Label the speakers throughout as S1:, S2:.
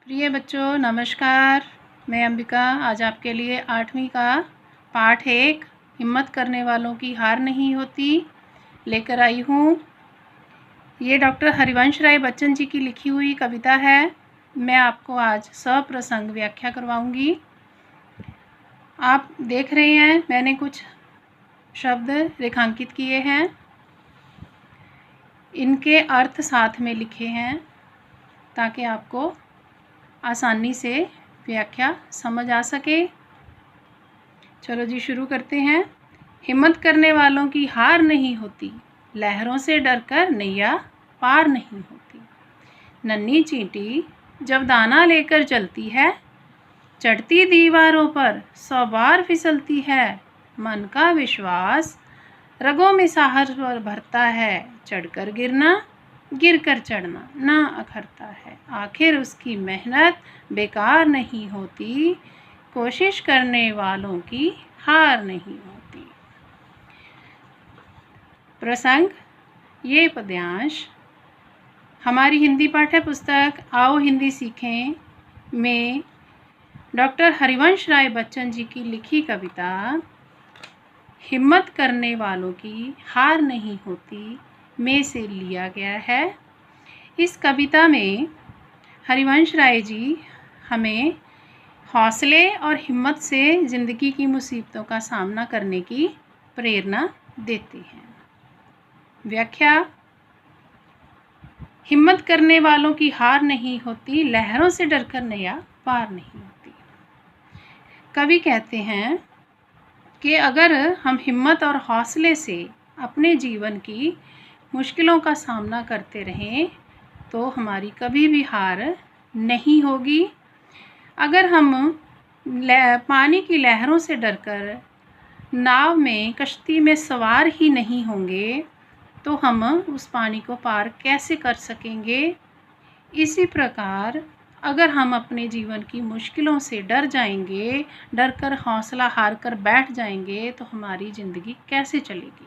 S1: प्रिय बच्चों नमस्कार। मैं अंबिका आज आपके लिए 8वीं का पाठ 1 हिम्मत करने वालों की हार नहीं होती लेकर आई हूँ। ये डॉक्टर हरिवंश राय बच्चन जी की लिखी हुई कविता है। मैं आपको आज सप्रसंग व्याख्या करवाऊँगी। आप देख रहे हैं मैंने कुछ शब्द रेखांकित किए हैं, इनके अर्थ साथ में लिखे हैं ताकि आपको आसानी से व्याख्या समझ आ सके। चलो जी शुरू करते हैं। हिम्मत करने वालों की हार नहीं होती, लहरों से डरकर नैया पार नहीं होती। नन्ही चींटी जब दाना लेकर चलती है, चढ़ती दीवारों पर 100 बार फिसलती है। मन का विश्वास रगों में साहस भरता है, चढ़कर गिरना गिरकर चढ़ना ना अखरता है। आखिर उसकी मेहनत बेकार नहीं होती, कोशिश करने वालों की हार नहीं होती। प्रसंग ये पद्यांश हमारी हिंदी पाठ्य पुस्तक आओ हिंदी सीखें में डॉक्टर हरिवंश राय बच्चन जी की लिखी कविता हिम्मत करने वालों की हार नहीं होती में से लिया गया है। इस कविता में हरिवंश राय जी हमें हौसले और हिम्मत से ज़िंदगी की मुसीबतों का सामना करने की प्रेरणा देते हैं। व्याख्या। हिम्मत करने वालों की हार नहीं होती, लहरों से डरकर नैया पार नहीं होती। कवि कहते हैं कि अगर हम हिम्मत और हौसले से अपने जीवन की मुश्किलों का सामना करते रहें तो हमारी कभी भी हार नहीं होगी। अगर हम पानी की लहरों से डरकर नाव में कश्ती में सवार ही नहीं होंगे तो हम उस पानी को पार कैसे कर सकेंगे। इसी प्रकार अगर हम अपने जीवन की मुश्किलों से डर जाएंगे, डर कर हौसला हार कर बैठ जाएंगे तो हमारी ज़िंदगी कैसे चलेगी।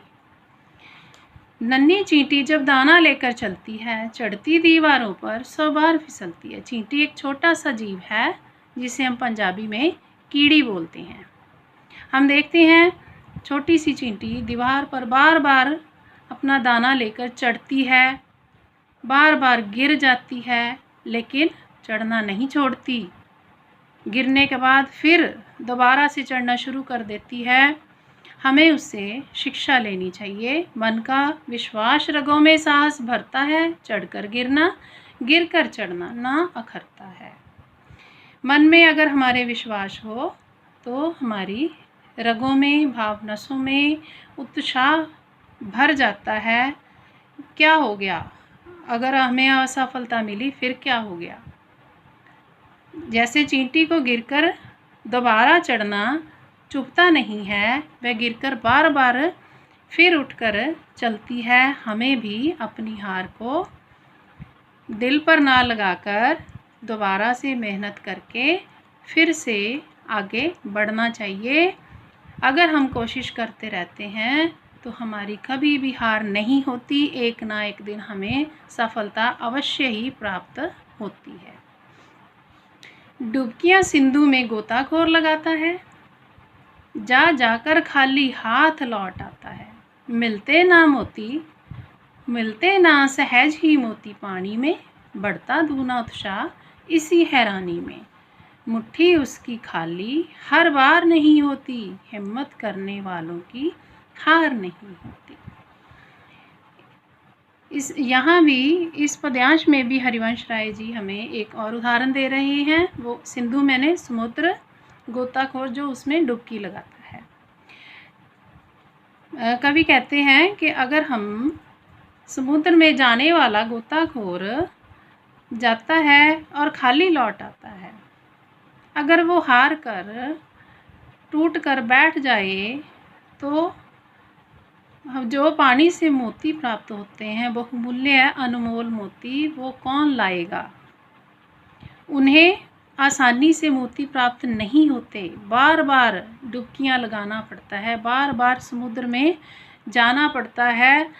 S1: नन्ही चींटी जब दाना लेकर चलती है, चढ़ती दीवारों पर 100 बार फिसलती है। चींटी एक छोटा सा जीव है जिसे हम पंजाबी में कीड़ी बोलते हैं। हम देखते हैं छोटी सी चींटी दीवार पर बार बार अपना दाना लेकर चढ़ती है, बार बार गिर जाती है लेकिन चढ़ना नहीं छोड़ती। गिरने के बाद फिर दोबारा से चढ़ना शुरू कर देती है। हमें उससे शिक्षा लेनी चाहिए। मन का विश्वास रगों में साहस भरता है, चढ़कर गिरना गिरकर चढ़ना ना अखरता है। मन में अगर हमारे विश्वास हो तो हमारी रगों में भाव नसों में उत्साह भर जाता है। क्या हो गया, अगर हमें असफलता मिली फिर क्या हो गया। जैसे चींटी को गिरकर दोबारा चढ़ना चुभता नहीं है, वह गिरकर बार बार फिर उठकर चलती है। हमें भी अपनी हार को दिल पर ना लगाकर दोबारा से मेहनत करके फिर से आगे बढ़ना चाहिए। अगर हम कोशिश करते रहते हैं तो हमारी कभी भी हार नहीं होती, एक ना एक दिन हमें सफलता अवश्य ही प्राप्त होती है। डुबकियां सिंधु में गोताखोर लगाता है, जा जाकर खाली हाथ लौट आता है। मिलते ना मोती, मिलते ना सहज ही मोती पानी में, बढ़ता दूना उत्साह इसी हैरानी में। मुट्ठी उसकी खाली हर बार नहीं होती, हिम्मत करने वालों की हार नहीं होती। यहाँ भी इस पद्यांश में भी हरिवंश राय जी हमें एक और उदाहरण दे रहे हैं। वो सिंधु मैंने समुद्र, गोताखोर जो उसमें डुबकी लगाता है। कवि कहते हैं कि अगर हम समुद्र में जाने वाला गोताखोर जाता है और खाली लौट आता है, अगर वो हार कर टूट कर बैठ जाए तो जो पानी से मोती प्राप्त होते हैं, बहुमूल्य अनमोल मोती, वो कौन लाएगा। उन्हें आसानी से मोती प्राप्त नहीं होते, बार बार डुबकियां लगाना पड़ता है, बार बार समुद्र में जाना पड़ता है,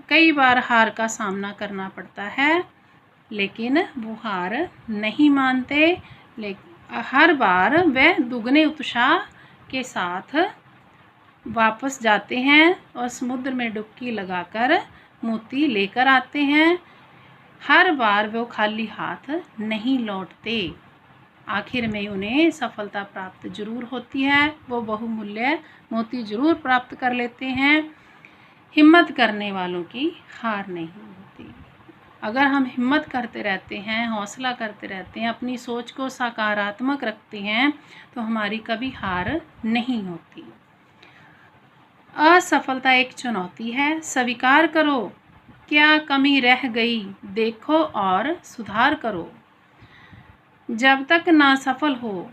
S1: कई बार हार का सामना करना पड़ता है। लेकिन वो हार नहीं मानते। हर बार वह दुगने उत्साह के साथ वापस जाते हैं और समुद्र में डुबकी लगाकर मोती लेकर आते हैं। हर बार वो खाली हाथ नहीं लौटते। आखिर में उन्हें सफलता प्राप्त जरूर होती है, वो बहुमूल्य मोती जरूर प्राप्त कर लेते हैं। हिम्मत करने वालों की हार नहीं होती। अगर हम हिम्मत करते रहते हैं, हौसला करते रहते हैं, अपनी सोच को सकारात्मक रखते हैं, तो हमारी कभी हार नहीं होती। असफलता एक चुनौती है, स्वीकार करो क्या कमी रह गई, देखो और सुधार करो। जब तक ना सफल हो,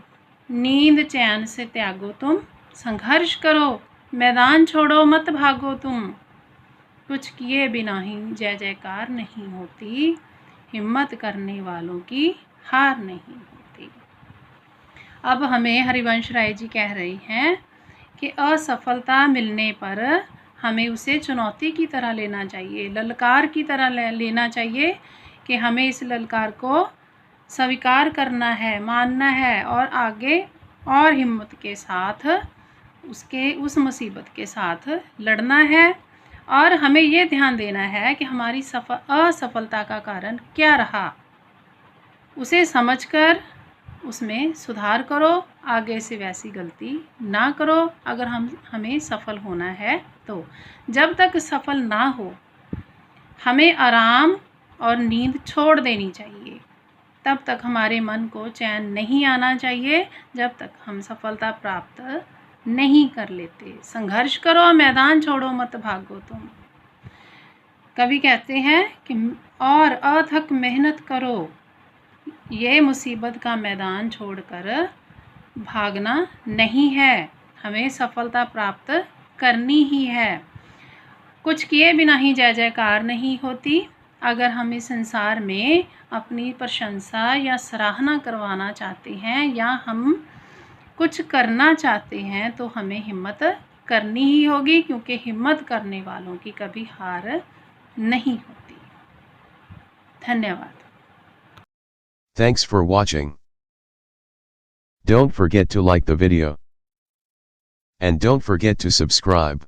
S1: नींद चैन से त्यागो तुम, संघर्ष करो, मैदान छोड़ो मत भागो तुम। कुछ किए बिना ही जय जयकार नहीं होती, हिम्मत करने वालों की हार नहीं होती। अब हमें हरिवंश राय जी कह रही हैं कि असफलता मिलने पर हमें उसे चुनौती की तरह लेना चाहिए, ललकार की तरह लेना चाहिए कि हमें इस ललकार को स्वीकार करना है, मानना है और आगे और हिम्मत के साथ उस मुसीबत के साथ लड़ना है। और हमें ये ध्यान देना है कि हमारी असफलता का कारण क्या रहा, उसे समझकर उसमें सुधार करो, आगे से वैसी गलती ना करो अगर हमें सफल होना है तो। जब तक सफल ना हो, हमें आराम और नींद छोड़ देनी चाहिए। तब तक हमारे मन को चैन नहीं आना चाहिए जब तक हम सफलता प्राप्त नहीं कर लेते। संघर्ष करो, मैदान छोड़ो मत भागो तुम। कवि कहते हैं कि और अथक मेहनत करो, ये मुसीबत का मैदान छोड़कर भागना नहीं है, हमें सफलता प्राप्त करनी ही है। कुछ किए बिना ही जय जयकार नहीं होती। अगर हम इस संसार में अपनी प्रशंसा या सराहना करवाना चाहते हैं या हम कुछ करना चाहते हैं तो हमें हिम्मत करनी ही होगी, क्योंकि हिम्मत करने वालों की कभी हार नहीं होती। धन्यवाद।
S2: Thanks for watching. Don't forget to like the video. And don't forget to subscribe.